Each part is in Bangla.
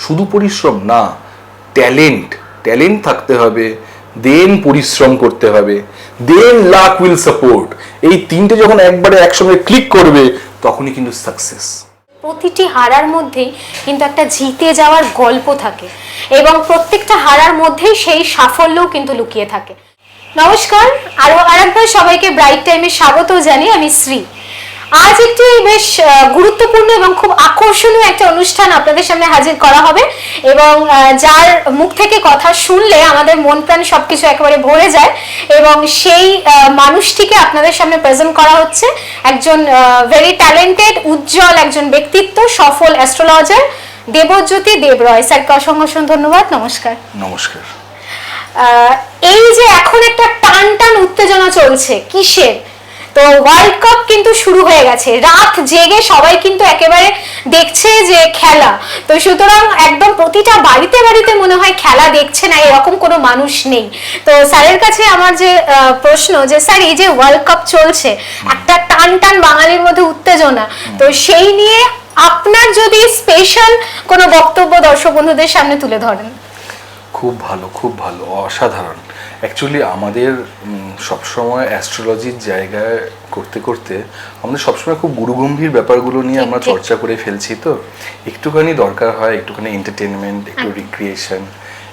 শুধু পরিশ্রম না, ট্যালেন্ট থাকতে হবে, দেন পরিশ্রম করতে হবে, দেন লাক উইল সাপোর্ট। এই তিনটে যখন একবারে একসঙ্গে ক্লিক করবে তখনই কিন্তু সাকসেস। প্রতিটি হারার মধ্যেই কিন্তু একটা জিতে যাওয়ার গল্প থাকে এবং প্রত্যেকটা হারার মধ্যেই সেই সাফল্যও কিন্তু লুকিয়ে থাকে। নমস্কার, আরো আরেকবার সবাইকে ব্রাইট টাইমে স্বাগত জানিয়ে আমি শ্রী। আজ একটি বেশ গুরুত্বপূর্ণ এবং খুব আকর্ষণীয় একটা অনুষ্ঠান আপনাদের সামনে হাজির করা হবে এবং যার মুখ থেকে কথা শুনলে আমাদের মন প্রাণ সবকিছু একেবারে ভরে যায় এবং সেই মানুষটিকে আপনাদের সামনে প্রেজেন্ট করা হচ্ছে। একজন ভেরি ট্যালেন্টেড, উজ্জ্বল একজন ব্যক্তিত্ব, সফল অ্যাস্ট্রোলজার দেবজ্যোতি দেবরয়। স্যারকে অসংখ্য ধন্যবাদ। নমস্কার। নমস্কার। এই যে এখন একটা টান টান উত্তেজনা চলছে, কিসের? তো ওয়ার্ল্ড কাপ কিন্তু শুরু হয়ে গেছে, রাত জেগে সবাই কিন্তু একেবারে দেখছে যে খেলা। তো সুতরাং একদম প্রতিটা বাড়িতে বাড়িতে মনে হয় খেলা দেখছে না এরকম কোনো মানুষ নেই। তো স্যারের কাছে আমার যে প্রশ্ন, যে স্যার এই যে ওয়ার্ল্ড কাপ চলছে, একটা টান টান বাঙালির মধ্যে উত্তেজনা, তো সেই নিয়ে আপনার যদি স্পেশাল কোনো বক্তব্য দর্শক বন্ধুদের সামনে তুলে ধরেন। খুব ভালো, অসাধারণ। অ্যাকচুয়ালি আমাদের সবসময় অ্যাস্ট্রোলজির জায়গায় করতে করতে আমাদের সবসময় খুব গুরুগম্ভীর ব্যাপারগুলো নিয়ে আমরা চর্চা করে ফেলছি। তো একটুখানি দরকার হয়, একটুখানি এন্টারটেনমেন্ট, একটু রিক্রিয়েশন,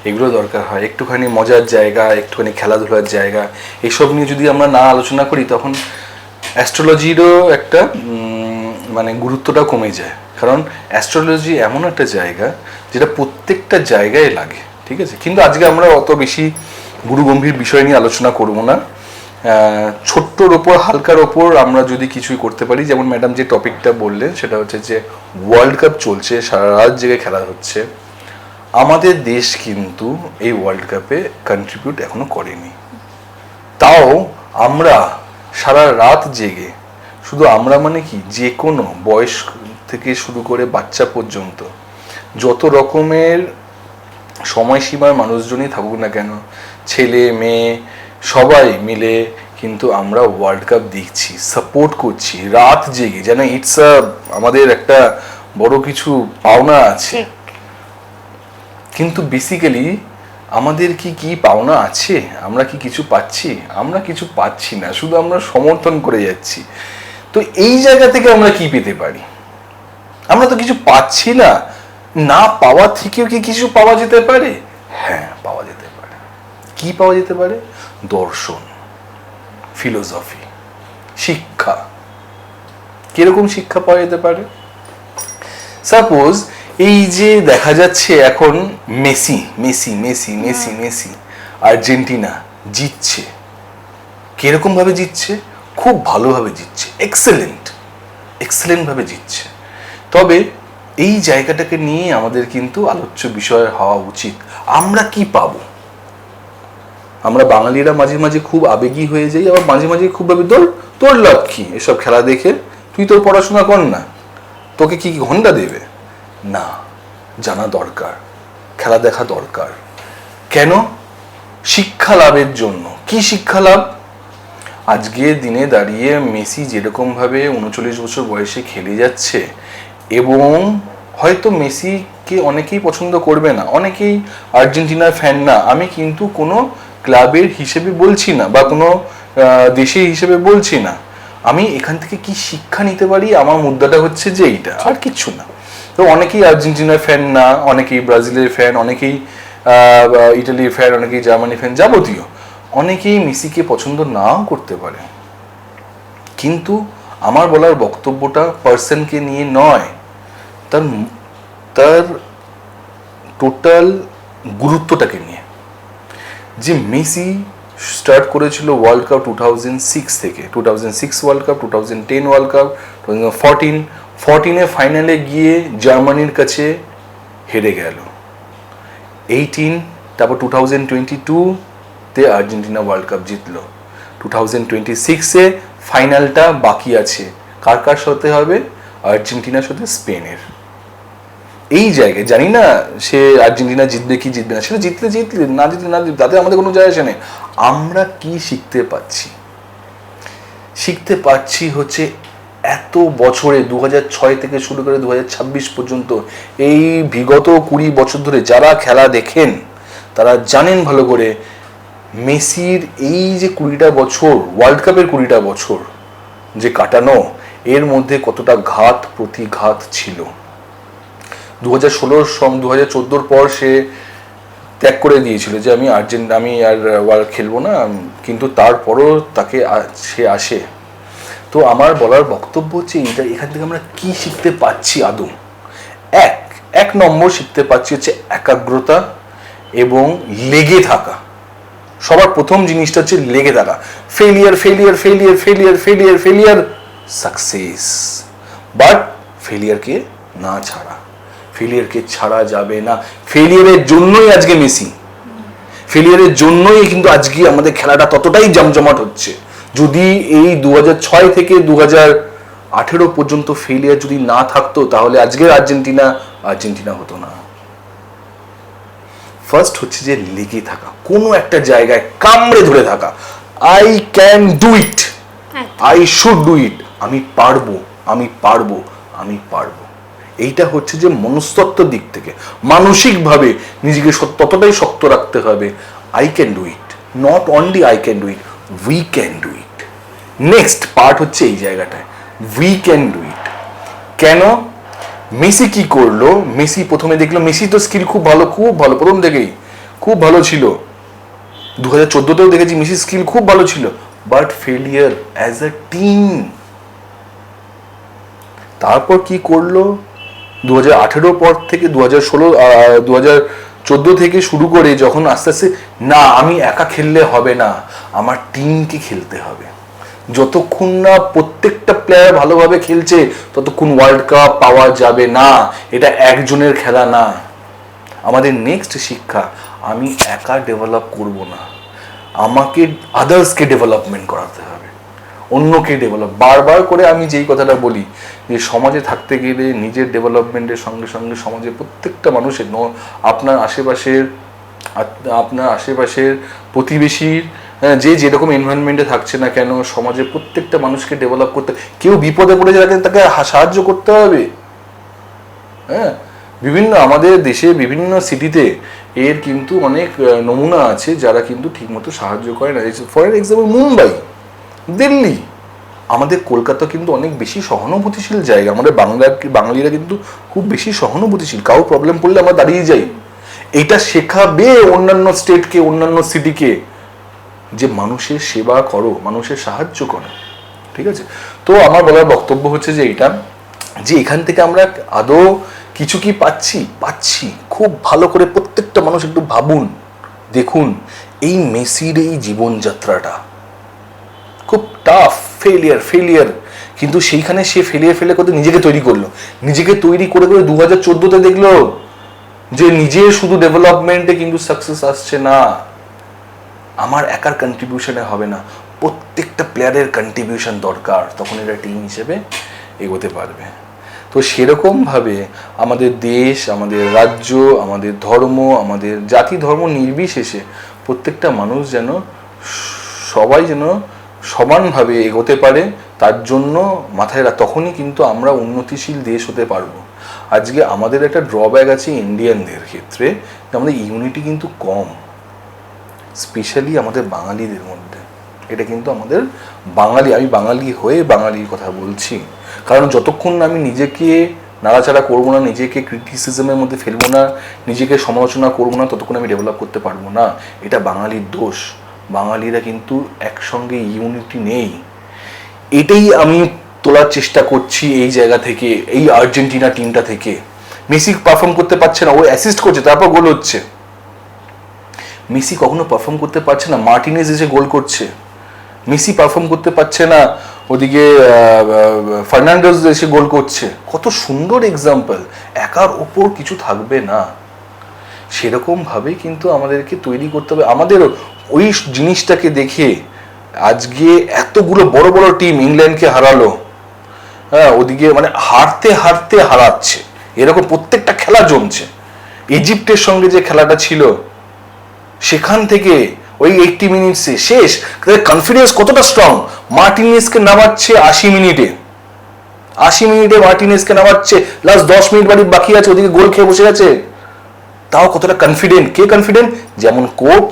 এগুলো দরকার হয়, একটুখানি মজার জায়গা, একটুখানি খেলাধুলার জায়গা। এইসব নিয়ে যদি আমরা না আলোচনা করি তখন অ্যাস্ট্রোলজিরও একটা মানে গুরুত্বটা কমে যায়। কারণ অ্যাস্ট্রোলজি এমন একটা জায়গা যেটা প্রত্যেকটা জায়গায় লাগে, ঠিক আছে? কিন্তু আজকে আমরা অত বেশি গুরুগম্ভীর বিষয় নিয়ে আলোচনা করব না। ছোট্টর ওপর, হালকার ওপর আমরা যদি কিছুই করতে পারি, যেমন ম্যাডাম যে টপিকটা বললেন সেটা হচ্ছে যে ওয়ার্ল্ড কাপ চলছে, সারা রাত জেগে খেলা হচ্ছে। আমাদের দেশ কিন্তু এই ওয়ার্ল্ড কাপে কন্ট্রিবিউট এখনো করেনি, তাও আমরা সারা রাত জেগে, শুধু আমরা মানে কি, যে কোনো বয়স থেকে শুরু করে বাচ্চা পর্যন্ত যত রকমের সময়সীমার মানুষজনই থাকুক না কেন, ছেলে মেয়ে সবাই মিলে কিন্তু আমরা ওয়ার্ল্ড কাপ দেখছি, সাপোর্ট করছি রাত জেগে, যেন ইটস আমাদের একটা বড় কিছু পাওনা আছে। কিন্তু বেসিক্যালি আমাদের কি পাওনা আছে? আমরা কি কিছু পাচ্ছি? আমরা কিছু পাচ্ছি না, শুধু আমরা সমর্থন করে যাচ্ছি। তো এই জায়গা থেকে আমরা কি পেতে পারি? আমরা তো কিছু পাচ্ছি না, না পাওয়া থেকেও কি কিছু পাওয়া যেতে পারে? হ্যাঁ, পাওয়া যেতে পারে। কি পাওয়া যেতে পারে? দর্শন, ফিলোসফি, শিক্ষা। কিরকম শিক্ষা পাওয়া যেতে পারে? সাপোজ এই যে দেখা যাচ্ছে এখন মেসি আর্জেন্টিনা জিতছে। কিরকম ভাবে জিতছে? খুব ভালোভাবে জিতছে, এক্সেলেন্ট ভাবে জিতছে। তবে এই জায়গাটাকে নিয়ে আমাদের কিন্তু আলোচ্য বিষয় হওয়া উচিত। আমরা কি পাবো? আমরা বাঙালিরা মাঝে মাঝে খুব আবেগী হয়ে যাই, আবার মাঝে মাঝে খুব ভাবি তোর লাভ কি এসব খেলা দেখে? তুই তোর পড়াশোনা কর না, তোকে কি ঘন্টা দেবে? না, জানা দরকার, খেলা দেখা দরকার। কেন? শিক্ষা লাভের জন্য। কি শিক্ষা লাভ? আজকের দিনে দাঁড়িয়ে মেসি যেরকম ভাবে 39 বছর বয়সে খেলে যাচ্ছে, এবং হয়তো মেসিকে অনেকেই পছন্দ করবে না, অনেকেই আর্জেন্টিনার ফ্যান না, আমি কিন্তু কোনো ক্লাবের হিসেবে বলছি না বা কোনো দেশের হিসেবে বলছি না। আমি এখান থেকে কি শিক্ষা নিতে পারি, আমার মুদ্রাটা হচ্ছে যে এইটা, আর কিচ্ছু না। তো অনেকেই আর্জেন্টিনার ফ্যান না, অনেকেই ব্রাজিলের ফ্যান, অনেকেই ইটালির ফ্যান, অনেকেই জার্মানি ফ্যান, যাবতীয় অনেকেই মেসিকে পছন্দ নাও করতে পারে। কিন্তু আমার বলার বক্তব্যটা পার্সনকে নিয়ে নয়, তার টোটাল গুরুত্বটাকে নিয়ে। যে মেসি স্টার্ট করেছিল ওয়ার্ল্ড কাপ 2006 থেকে, 2006 ওয়ার্ল্ড কাপ, 2010 ওয়ার্ল্ড কাপ, 2014 ফাইনালে গিয়ে জার্মানির কাছে হেরে গেল, 18, তারপর 2022 আর্জেন্টিনা ওয়ার্ল্ড কাপ জিতলো, 2026 ফাইনালটা বাকি আছে। কার সাথে হবে? আর্জেন্টিনার সাথে স্পেনের। এই জায়গায় জানি না সে আর্জেন্টিনা জিতবে কি জিতবে না, সেটা জিতলে না জিতলে না, তাতে আমাদের কোনো যায় আসে না। আমরা কি শিখতে পাচ্ছি হচ্ছে এত বছরে 2006 থেকে শুরু করে 2026 পর্যন্ত এই বিগত 20 বছর ধরে যারা খেলা দেখেন তারা জানেন ভালো করে মেসির এই যে 20টা বছর, ওয়ার্ল্ড কাপের 20টা বছর যে কাটানো, এর মধ্যে কতটা ঘাত প্রতিঘাত ছিল। 2014 পর সে ত্যাগ করে দিয়েছিল যে আমি আর ওয়ার্ল্ড খেলবো না, কিন্তু তারপরও তাকে সে আসে। তো আমার বলার বক্তব্য হচ্ছে এখান থেকে আমরা কি শিখতে পাচ্ছি আদৌ? এক নম্বর শিখতে পাচ্ছি হচ্ছে একাগ্রতা এবং লেগে থাকা। সবার প্রথম জিনিসটা হচ্ছে লেগে থাকা। ফেলিয়ার সাকসেস, বাট ফেলিয়ারকে না ছাড়া, ফেলিয়ারকে ছাড়া যাবে না। ফেলিয়ারের জন্যই আজকে মেসি, ফেলিয়ারের জন্যই কিন্তু আজকে আমাদের খেলাটা ততটাই জমজমাট হচ্ছে। যদি এই 2006 থেকে 2018 পর্যন্ত ফেলিয়ার যদি না থাকতো তাহলে আজকের আর্জেন্টিনা হতো না। ফার্স্ট হচ্ছে যে লেগে থাকা, কোনো একটা জায়গায় কামড়ে ধরে থাকা। I can do it, I should do it, আমি পারবো। এইটা হচ্ছে যে মনস্তত্ত্বের দিক থেকে মানসিকভাবে নিজেকে ততটাই শক্ত রাখতে হবে। I can do it, not only I can do it, we can do it. Next part হচ্ছে এই জায়গাটায়, উই ক্যান ডু ইট। কেন? মেসি কি করলো? মেসি প্রথমে দেখলো মেসি তো স্কিল খুব ভালো, প্রথম থেকেই খুব ভালো ছিল। 2014তেও দেখেছি মেসি স্কিল খুব ভালো ছিল, but failure as a team. তারপর কি করলো? 2018 পর থেকে 2014 থেকে শুরু করে যখন আস্তে আস্তে না আমি একা খেললে হবে না, আমার টিমকে খেলতে হবে। যতক্ষণ না প্রত্যেকটা প্লেয়ার ভালোভাবে খেলছে ততক্ষণ ওয়ার্ল্ড কাপ পাওয়া যাবে না। এটা একজনের খেলা না। আমাদের নেক্সট শিক্ষা, আমি একা ডেভেলপ করব না, আমাকে আদার্সকে ডেভেলপমেন্ট করাতে হবে, অন্যকে ডেভেলপ। বারবার করে আমি যেই কথাটা বলি যে সমাজে থাকতে গেলে নিজের ডেভেলপমেন্টের সঙ্গে সঙ্গে সমাজে প্রত্যেকটা মানুষের, আপনার আশেপাশের প্রতিবেশীর, যে যেরকম এনভায়রনমেন্টে থাকছে না কেন, সমাজে প্রত্যেকটা মানুষকে ডেভেলপ করতে, কেউ বিপদে পড়ে যাবে তাকে সাহায্য করতে হবে। হ্যাঁ, আমাদের দেশে বিভিন্ন সিটিতে এর কিন্তু অনেক নমুনা আছে যারা কিন্তু ঠিকমতো সাহায্য করে না। ফর এক্সাম্পল মুম্বাই, দিল্লি, আমাদের কলকাতা কিন্তু অনেক বেশি সহানুভূতিশীল জায়গা। আমাদের বাঙালিরা কিন্তু খুব বেশি সহানুভূতিশীল, কারো প্রবলেম পড়লে আমরা দাঁড়িয়ে যাই। এটা শেখাবে অন্যান্য স্টেটকে, অন্যান্য সিটিকে, যে মানুষের সেবা করো, মানুষের সাহায্য করো। ঠিক আছে? তো আমার বলার বক্তব্য হচ্ছে যে এইটা, যে এখান থেকে আমরা আদৌ কিছু কি পাচ্ছি খুব ভালো করে প্রত্যেকটা মানুষ একটু ভাবুন, দেখুন এই মেসির এই জীবনযাত্রাটা খুব টাফ, ফেলিয়ার, কিন্তু সেইখানে সে ফেলিয়ার করতে নিজেকে তৈরি করলো। নিজেকে তৈরি করে 2014তে দেখলো যে নিজের শুধু ডেভেলপমেন্টে কিন্তু সাকসেস আসছে না, আমার একার কন্ট্রিবিউশনে হবে না, প্রত্যেকটা প্লেয়ারের কন্ট্রিবিউশন দরকার, তখন এরা টিম হিসেবে এগোতে পারবে। তো সেরকমভাবে আমাদের দেশ, আমাদের রাজ্য, আমাদের ধর্ম, আমাদের জাতি ধর্ম নির্বিশেষে প্রত্যেকটা মানুষ যেন সবাই যেন সমানভাবে এগোতে পারে, তার জন্য মাথায় তখনই কিন্তু আমরা উন্নতিশীল দেশ হতে পারবো। আজকে আমাদের একটা ড্রব্যাক আছে ইন্ডিয়ানদের ক্ষেত্রে, আমাদের ইউনিটি কিন্তু কম, স্পেশালি আমাদের বাঙালিদের মধ্যে। এটা কিন্তু আমাদের আমি বাঙালি হয়ে বাঙালির কথা বলছি, কারণ যতক্ষণ না আমি নিজেকে নাড়াচাড়া করবো না, নিজেকে ক্রিটিসিজমের মধ্যে ফেলবো না, নিজেকে সমালোচনা করবো না, ততক্ষণ আমি ডেভেলপ করতে পারবো না। এটা বাঙালির দোষ। বাঙালিরা কিন্তু একসঙ্গে ইউনিটি নেই। এটাই আমি তোলার চেষ্টা করছি এই জায়গা থেকে, এই আর্জেন্টিনা টিমটা থেকে। মেসি পারফর্ম করতে পারছে না, ও অ্যাসিস্ট করছে, তারপর গোল হচ্ছে। মেসি কখনো পারফর্ম করতে পারছে না, মার্টিনেজ এসে গোল করছে। মেসি পারফর্ম করতে পারছে না, ওদিকে ফার্নান্ডেজ এসে গোল করছে। কত সুন্দর এক্সাম্পল। একার ওপর কিছু থাকবে না, সেরকম ভাবে কিন্তু আমাদেরকে তৈরি করতে হবে। আমাদের ওই জিনিসটাকে দেখে আজকে এতগুলো বড় বড় টিম ইংল্যান্ডকে হারালো, হ্যাঁ, ওদিকে মানে হারতে হারাচ্ছে, এরকম প্রত্যেকটা খেলা জমছে। ইজিপ্টের সঙ্গে যে খেলাটা ছিল, সেখান থেকে ওই 80 মিনিটসে শেষ, কনফিডেন্স কতটা স্ট্রং, মার্টিনেজকে নামাচ্ছে 80 মিনিটে, 80 মিনিটে মার্টিনেজকে নামাচ্ছে, লাস্ট 10 মিনিট বাকি আছে, ওদিকে গোল খেয়ে বসে আছে। তাও কতটা কনফিডেন্ট, কে কনফিডেন্ট? যেমন কোচ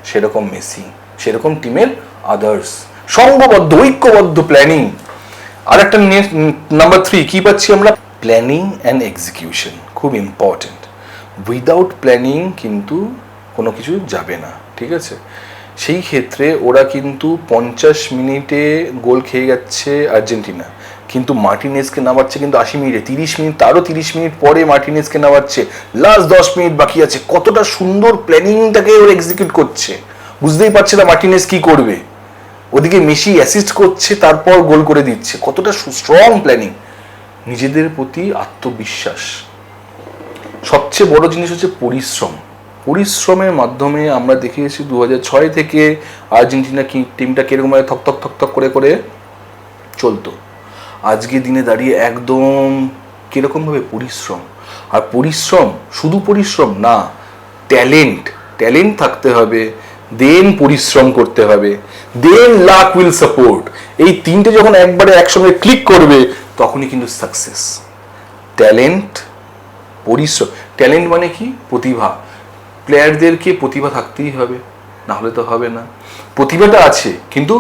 সেরকম মেসি, সেরকম টিমের আদার্স, সংঘবদ্ধ ঐক্যবদ্ধ প্ল্যানিং। আর একটা নাম্বার 3 কি পাচ্ছি আমরা? প্ল্যানিং অ্যান্ড এক্সিকিউশন, খুব ইম্পর্টেন্ট। উইদাউট প্ল্যানিং কিন্তু কোনো কিছু যাবে না, ঠিক আছে? সেই ক্ষেত্রে ওরা কিন্তু 50 মিনিটে গোল খেয়ে যাচ্ছে আর্জেন্টিনা, কিন্তু মার্টিনেজকে নামাচ্ছে কিন্তু 80 মিনিটে, 30 মিনিট, তারও 30 মিনিট পরে মার্টিনেজকে নামাচ্ছে, লাস্ট 10 মিনিট বাকি আছে। কতটা সুন্দর প্ল্যানিংটাকে ওরা এক্সিকিউট করছে, বুঝতেই পারছে না মার্টিনেজ কি করবে। ওদিকে মেসি অ্যাসিস্ট করছে, তারপর গোল করে দিচ্ছে। কতটা স্ট্রং প্ল্যানিং, নিজেদের প্রতি আত্মবিশ্বাস। সবচেয়ে বড় জিনিস হচ্ছে পরিশ্রম। পরিশ্রমের মাধ্যমে আমরা দেখিয়েছি 2006 থেকে আর্জেন্টিনা টিমটা কিরকমভাবে থক করে করে চলতো। আজকে দিনে দাঁড়িয়ে একদম কিরকমভাবে পরিশ্রম। আর পরিশ্রম শুধু পরিশ্রম না, ট্যালেন্ট থাকতে হবে, দেন পরিশ্রম করতে হবে, দেন লাক উইল সাপোর্ট। এই তিনটে যখন একবারে একসঙ্গে ক্লিক করবে তখনই কিন্তু সাকসেস। ট্যালেন্ট, পরিশ্রম। ট্যালেন্ট মানে কি? প্রতিভা। প্লেয়ারদেরকে প্রতিভা থাকতেই হবে, না হলে তো হবে না। প্রতিভাটা আছে, কিন্তু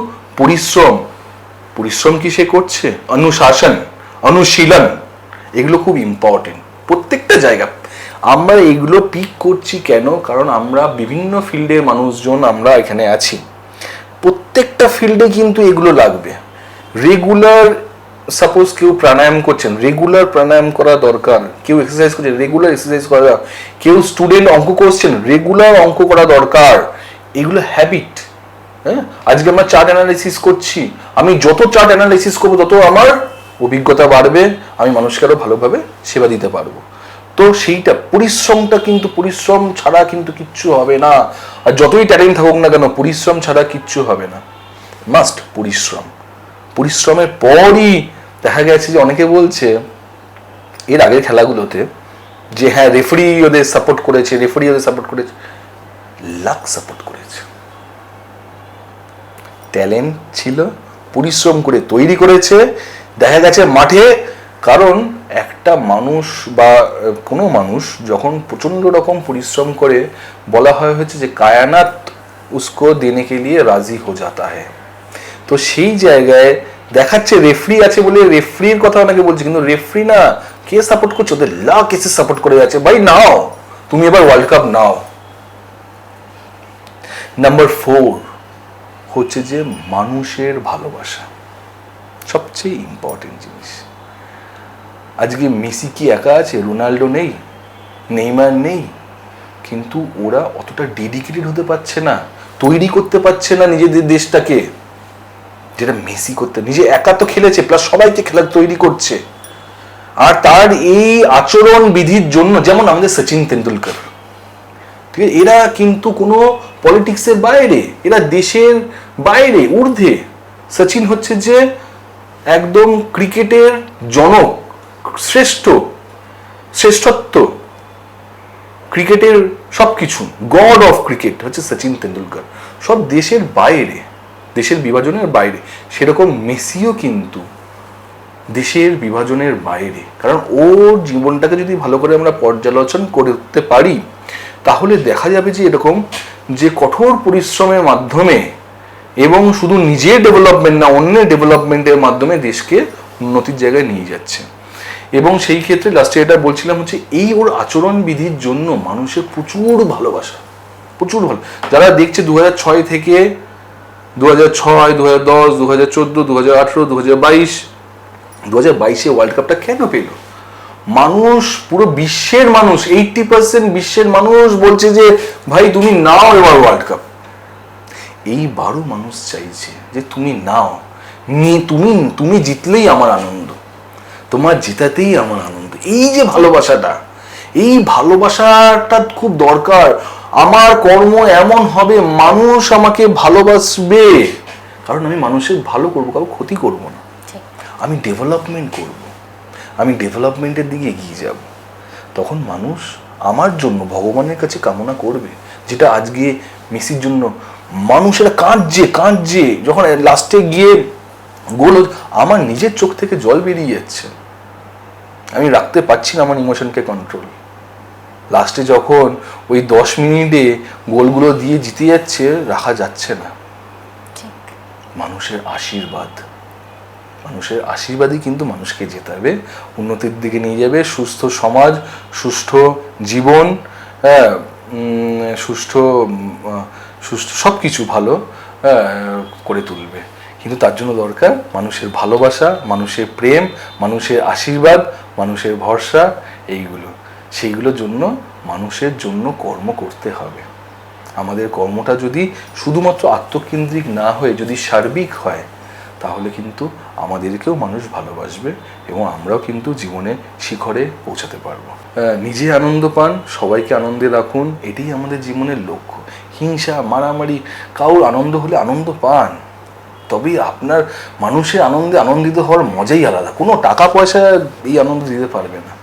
পরিশ্রম কি সে করছে? অনুশাসন, অনুশীলন, এগুলো খুব ইম্পর্টেন্ট প্রত্যেকটা জায়গা। আমরা এগুলো পিক করছি কেন? কারণ আমরা বিভিন্ন ফিল্ডের মানুষজন আমরা এখানে আছি। প্রত্যেকটা ফিল্ডে কিন্তু এগুলো লাগবে। রেগুলার, সাপোজ কেউ প্রাণায়াম করছেন, রেগুলার প্রাণায়াম করা দরকার। কেউ এক্সারসাইজ করছেন, রেগুলার এক্সারসাইজ করা দরকার। কেউ স্টুডেন্ট অঙ্ক করছেন, রেগুলার অঙ্ক করা দরকার। এগুলো হ্যাবিট। হ্যাঁ, আজকে আমরা চার্ট অ্যানালাইসিস করছি, আমি যত চার্ট অ্যানালাইসিস করবো তত আমার অভিজ্ঞতা বাড়বে, আমি মানুষকে আরো ভালোভাবে সেবা দিতে পারবো। তো সেইটা পরিশ্রমটা, কিন্তু পরিশ্রম ছাড়া কিন্তু কিচ্ছু হবে না। আর যতই ট্যালেন্ট থাকুক না কেন, পরিশ্রম ছাড়া কিচ্ছু হবে না। মাস্ট পরিশ্রম। পরিশ্রমের পরই দেখা গেছে যে অনেকে বলছে এর আগের খেলাগুলোতে যে হ্যাঁ রেফারি ওদের সাপোর্ট করেছে, লাক সাপোর্ট করেছে। ট্যালেন্ট ছিল, পরিশ্রম করে তৈরি করেছে, দেখা গেছে মাঠে। কারণ একটা মানুষ বা কোনো মানুষ যখন প্রচন্ড রকম পরিশ্রম করে, বলা হয়েছে যে কায়নাত উসকো দেনে কে লিয়ে রাজি হো জাতা হ্যায়। তো সেই জায়গায় দেখাচ্ছে রেফারি আছে বলে রেফারির কথা অনেকে বলছে, কিন্তু রেফারি না, কে সাপোর্ট করছে? ওদের লাক এসে সাপোর্ট করে যাচ্ছে, ভাই নাও তুমি এবার ওয়ার্ল্ড কাপ নাও। নাম্বার 4 হচ্ছে যে মানুষের ভালোবাসা, সবচেয়ে ইম্পর্টেন্ট জিনিস। আজকে মেসি কি একা আছে? রোনাল্ডো নেই, নেইমার নেই, কিন্তু ওরা অতটা ডেডিকেটেড হতে পারছে না, তৈরি করতে পারছে না নিজেদের দেশটাকে, যেটা মেসি করতে। নিজে একা তো খেলেছে, প্লাস সবাইকে খেলা তৈরি করছে। আর তার এই আচরণ বিধির জন্য, যেমন আমাদের সচিন তেন্ডুলকর, ঠিক আছে, এরা কিন্তু কোনো পলিটিক্সের বাইরে, এরা দেশের বাইরে, ঊর্ধ্বে। সচিন হচ্ছে যে একদম ক্রিকেটের জনক, শ্রেষ্ঠত্ব, ক্রিকেটের সবকিছু, গড অফ ক্রিকেট হচ্ছে সচিন তেন্ডুলকর। সব দেশের বাইরে, দেশের বিভাজনের বাইরে। সেরকম মেসিও কিন্তু দেশের বিভাজনের বাইরে। কারণ ওর জীবনটাকে যদি ভালো করে আমরা পর্যালোচনা করতে পারি, তাহলে দেখা যাবে যে এরকম যে কঠোর পরিশ্রমের মাধ্যমে এবং শুধু নিজের ডেভেলপমেন্ট না, অন্যের ডেভেলপমেন্টের মাধ্যমে দেশকে উন্নতির জায়গায় নিয়ে যাচ্ছে। এবং সেই ক্ষেত্রে লাস্টে এটা বলছিলাম হচ্ছে এই ওর আচরণ বিধির জন্য মানুষের প্রচুর ভালোবাসা, প্রচুর ভালো। যারা দেখছে 2006 থেকে 2006, 2010, 2014, 2018, 2022, 2022-এ ওয়ার্ল্ড কাপটা কেন পেল? মানুষ, পুরো বিশ্বের মানুষ, 80% বিশ্বের মানুষ বলছে যে ভাই তুমি নাও এবার ওয়ার্ল্ড কাপ। এইবারও মানুষ চাইছে যে তুমি নাও, তুমি জিতলেই আমার আনন্দ, তোমার জেতাতেই আমার আনন্দ। এই যে ভালোবাসাটা, এই ভালোবাসাটা খুব দরকার। আমার কর্ম এমন হবে, মানুষ আমাকে ভালোবাসবে, কারণ আমি মানুষের ভালো করবো, কারো ক্ষতি করব না। আমি ডেভেলপমেন্ট করব, আমি ডেভেলপমেন্টের দিকে এগিয়ে যাব। তখন মানুষ আমার জন্য ভগবানের কাছে কামনা করবে, যেটা আজকে মেসির জন্য মানুষেরা কাঁদছে। যখন লাস্টে গিয়ে গোল আমার নিজের চোখ থেকে জল বেরিয়ে যাচ্ছে, আমি রাখতে পারছি না আমার ইমোশনকে কন্ট্রোল। লাস্টে যখন ওই 10 মিনিটে গোলগুলো দিয়ে জিতে যাচ্ছে, রাখা যাচ্ছে না। মানুষের আশীর্বাদই কিন্তু মানুষকে জেতাবে, উন্নতির দিকে নিয়ে যাবে, সুস্থ সমাজ, সুষ্ঠ জীবন, সুষ্ঠ সব কিছু ভালো করে তুলবে। কিন্তু তার জন্য দরকার মানুষের ভালোবাসা, মানুষের প্রেম, মানুষের আশীর্বাদ, মানুষের ভরসা, সেইগুলোর জন্য মানুষের জন্য কর্ম করতে হবে। আমাদের কর্মটা যদি শুধুমাত্র আত্মকেন্দ্রিক না হয়ে যদি সার্বিক হয়, তাহলে কিন্তু আমাদেরকেও মানুষ ভালোবাসবে এবং আমরাও কিন্তু জীবনে শিখরে পৌঁছাতে পারবো। নিজে আনন্দ পান, সবাইকে আনন্দে রাখুন, এটাই আমাদের জীবনের লক্ষ্য। হিংসা, মারামারি, কারোর আনন্দ হলে আনন্দ পান, তবেই আপনার মানুষের আনন্দে আনন্দিত হওয়ার মজাই আলাদা। কোনো টাকা পয়সা এই আনন্দ দিতে পারবে না,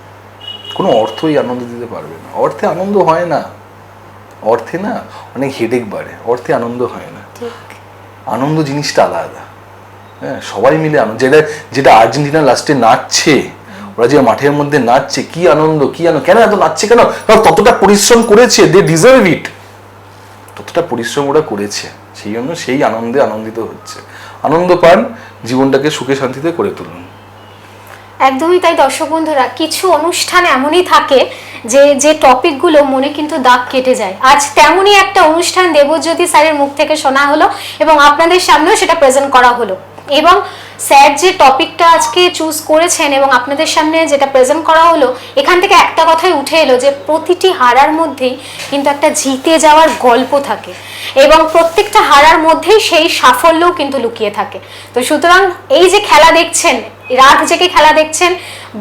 কোনো অর্থ এই আনন্দ দিতে পারবে না। অর্থে আনন্দ হয় না, অর্থে না অনেক হেডেক বাড়ে, অর্থে আনন্দ হয় না। আনন্দ জিনিসটা আলাদা। হ্যাঁ, সবাই মিলে আনন্দ, যেটা আর্জেন্টিনা লাস্টে নাচছে, ওরা যে মাঠের মধ্যে নাচছে, কি আনন্দ, কেন এত নাচছে, কেন? কারণ ততটা পরিশ্রম করেছে, দে ডিজার্ভ ইট, ততটা পরিশ্রম ওরা করেছে, সেই জন্য সেই আনন্দে আনন্দিত হচ্ছে। আনন্দ পান, জীবনটাকে সুখে শান্তিতে করে তুলুন। একদমই তাই। দর্শক বন্ধুরা, কিছু অনুষ্ঠান এমনই থাকে যে টপিকগুলো মনে কিন্তু দাগ কেটে যায়। আজ তেমনই একটা অনুষ্ঠান দেবজ্যোতি স্যারের মুখ থেকে শোনা হলো এবং আপনাদের সামনেও সেটা প্রেজেন্ট করা হলো। এবং স্যার যে টপিকটা আজকে চুজ করেছেন এবং আপনাদের সামনে যেটা প্রেজেন্ট করা হলো, এখান থেকে একটা কথাই উঠে এলো যে প্রতিটি হারার মধ্যেই কিন্তু একটা জিতে যাওয়ার গল্প থাকে এবং প্রত্যেকটা হারার মধ্যেই সেই সাফল্যও কিন্তু লুকিয়ে থাকে। তো সুতরাং এই যে খেলা দেখছেন, রাত জেগে খেলা দেখছেন,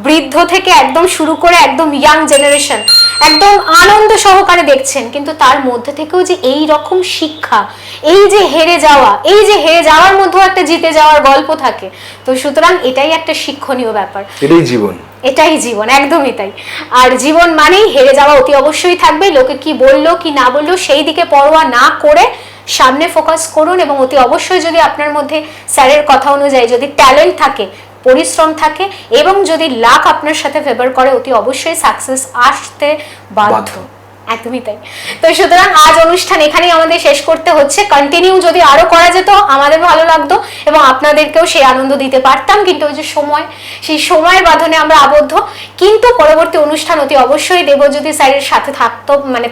বৃদ্ধ থেকে একদম শুরু করে একদম ইয়াং জেনারেশন একদম আনন্দ সহকারে দেখছেন, কিন্তু তার মধ্যে থেকেও যে এই রকম শিক্ষা, এই যে হেরে যাওয়ার মধ্যেও একটা জিতে যাওয়ার গল্প থাকে। তো সুতরাং এটাই একটা শিক্ষণীয় ব্যাপার, এটাই জীবন, একদমই তাই। আর জীবন মানেই হেরে যাওয়া অতি অবশ্যই থাকবে। লোকে কি বললো কি না বললো সেই দিকে পরোয়া না করে সামনে ফোকাস করুন এবং অতি অবশ্যই যদি আপনার মধ্যে স্যারের কথা অনুযায়ী যদি ট্যালেন্ট থাকে, পরিশ্রম থাকে এবং যদি লাক আপনার সাথে ফেভার করে, অতি অবশ্যই সাকসেস আসতে বাধ্য। একদমই তাই। তো সুতরাং আজ অনুষ্ঠান এখানেই আমাদের শেষ করতে হচ্ছে। কন্টিনিউ যদি আরো করা যেত আমাদের ভালো লাগতো এবং আপনাদেরকেও সেই আনন্দ দিতে পারতাম, কিন্তু ওই যে সময়, সেই সময়ের বাঁধনে আমরা আবদ্ধ। কিন্তু পরবর্তী অনুষ্ঠান অতি অবশ্যই দেবজ্যোতি স্যারের সাথে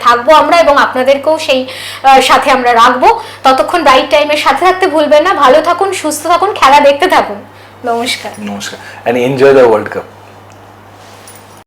থাকবো আমরা এবং আপনাদেরকেও সেই সাথে আমরা রাখবো। ততক্ষণ ব্রাইট টাইমের সাথে থাকতে ভুলবেন না। ভালো থাকুন, সুস্থ থাকুন, খেলা দেখতে থাকুন। নমস্কার। And enjoy the World Cup.